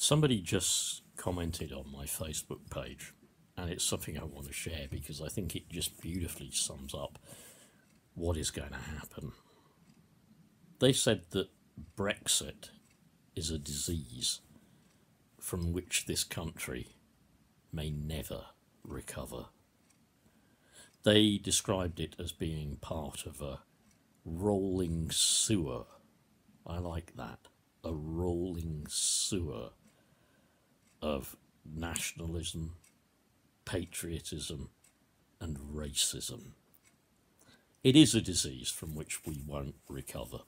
Somebody just commented on my Facebook page, and it's something I want to share because I think it just beautifully sums up what is going to happen. They said that Brexit is a disease from which this country may never recover. They described it as being part of a rolling sewer. I like that. A rolling sewer of nationalism, patriotism, and racism. It is a disease from which we won't recover.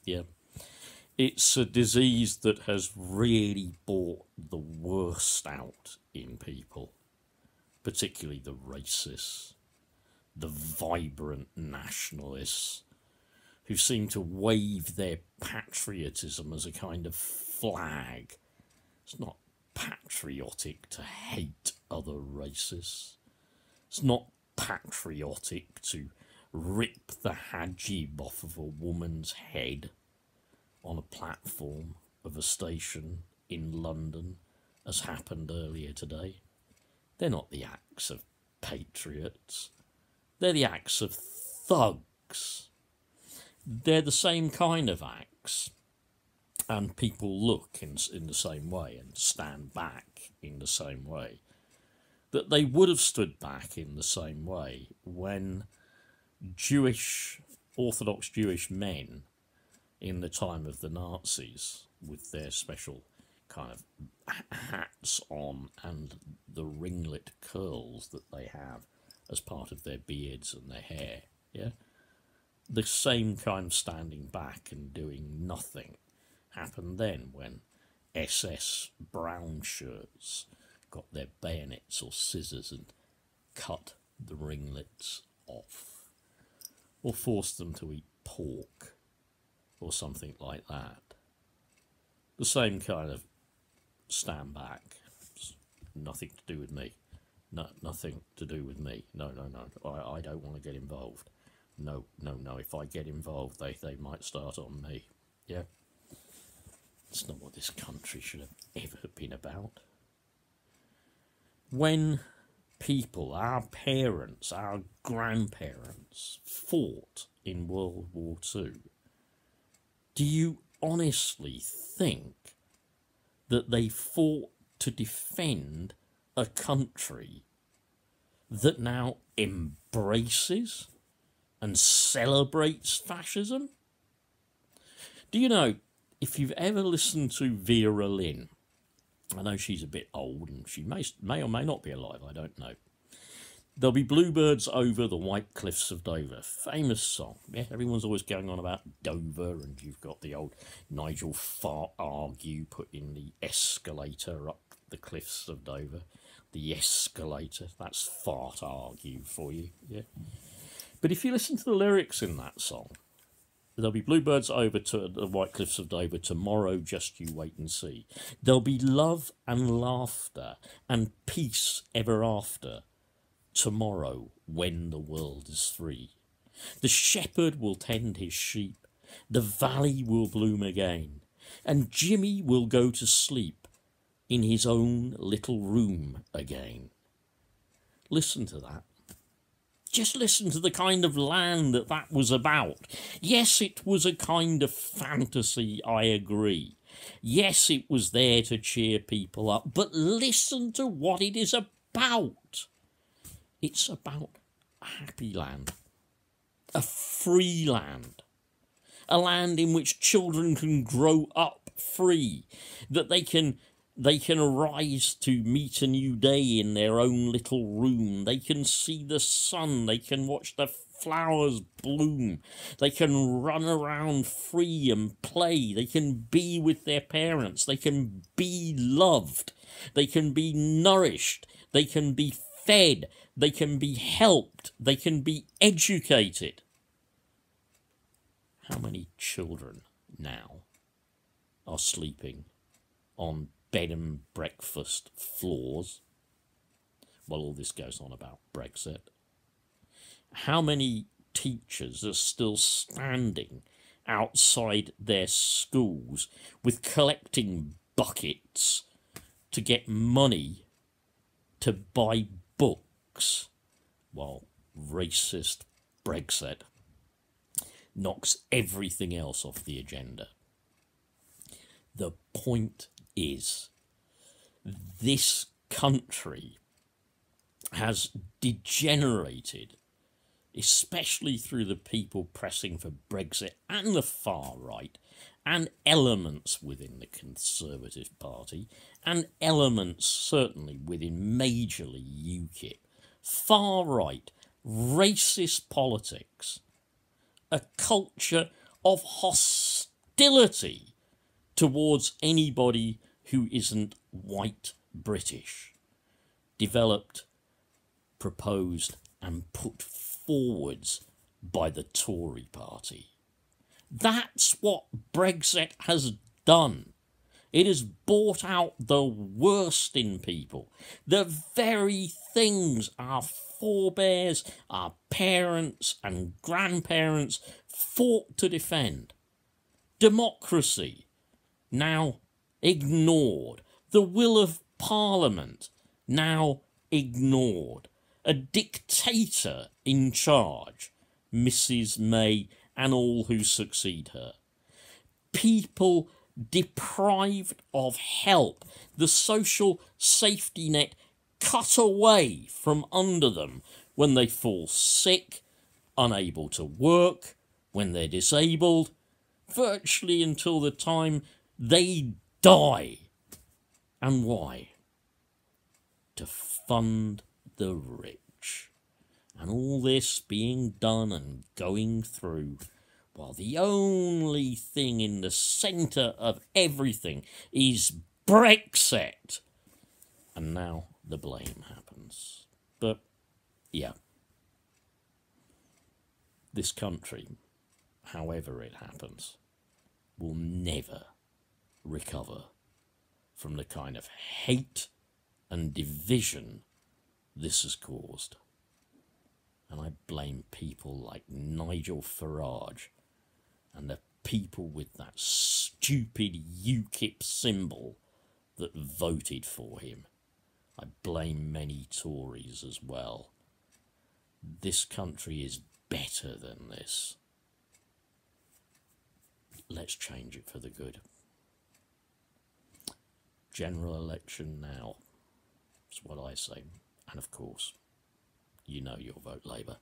Yeah. It's a disease that has really brought the worst out in people, particularly the racists, the vibrant nationalists, who seem to wave their patriotism as a kind of flag. It's not patriotic to hate other races. It's not patriotic to rip the hijab off of a woman's head on a platform of a station in London, as happened earlier today. They're not the acts of patriots. They're the acts of thugs. They're the same kind of acts, and people look in the same way and stand back in the same way that they would have stood back in the same way when Orthodox Jewish men in the time of the Nazis, with their special kind of hats on and the ringlet curls that they have as part of their beards and their hair, yeah? The same kind of standing back and doing nothing happened then when SS brown shirts got their bayonets or scissors and cut the ringlets off, or forced them to eat pork or something like that. The same kind of stand back. Nothing to do with me. No, nothing to do with me. No. I don't want to get involved. No. If I get involved, they might start on me. Yeah? It's not what this country should have ever been about. When people, our parents, our grandparents, fought in World War II, do you honestly think that they fought to defend a country that now embraces and celebrates fascism? Do you know, if you've ever listened to Vera Lynn, I know she's a bit old and she may or may not be alive, I don't know. There'll be bluebirds over the white cliffs of Dover. Famous song. Yeah, everyone's always going on about Dover, and you've got the old Nigel Farage putting the escalator up the cliffs of Dover. The escalator, that's fart argue for you, yeah. But if you listen to the lyrics in that song, there'll be bluebirds over to the white cliffs of Dover tomorrow, just you wait and see. There'll be love and laughter and peace ever after tomorrow when the world is free. The shepherd will tend his sheep, the valley will bloom again, and Jimmy will go to sleep in his own little room again. Listen to that. Just listen to the kind of land that was about. Yes, it was a kind of fantasy, I agree. Yes, it was there to cheer people up, but listen to what it is about. It's about a happy land, a free land, a land in which children can grow up free, that they can arise to meet a new day in their own little room. They can see the sun. They can watch the flowers bloom. They can run around free and play. They can be with their parents. They can be loved. They can be nourished. They can be fed. They can be helped. They can be educated. How many children now are sleeping on bed and breakfast floors while all this goes on about Brexit? How many teachers are still standing outside their schools with collecting buckets to get money to buy books, while racist Brexit knocks everything else off the agenda. The point is, this country has degenerated, especially through the people pressing for Brexit and the far right, and elements within the Conservative Party, and elements certainly within majorly UKIP. Far right, racist politics, a culture of hostility towards anybody who isn't white British, developed, proposed and put forwards by the Tory party. That's what Brexit has done. It has brought out the worst in people, the very things our forebears, our parents and grandparents fought to defend. Democracy, now ignored. The will of Parliament, now ignored. A dictator in charge, Mrs. May and all who succeed her. People deprived of help, the social safety net cut away from under them when they fall sick, unable to work, when they're disabled, virtually until the time they die. And why? To fund the rich. And all this being done and going through, while the only thing in the centre of everything is Brexit. And now the blame happens. But, yeah, this country, however it happens, will never recover from the kind of hate and division this has caused. And I blame people like Nigel Farage and the people with that stupid UKIP symbol that voted for him. I blame many Tories as well. This country is better than this. Let's change it for the good. General election now, is what I say. And of course, you know you'll vote Labour.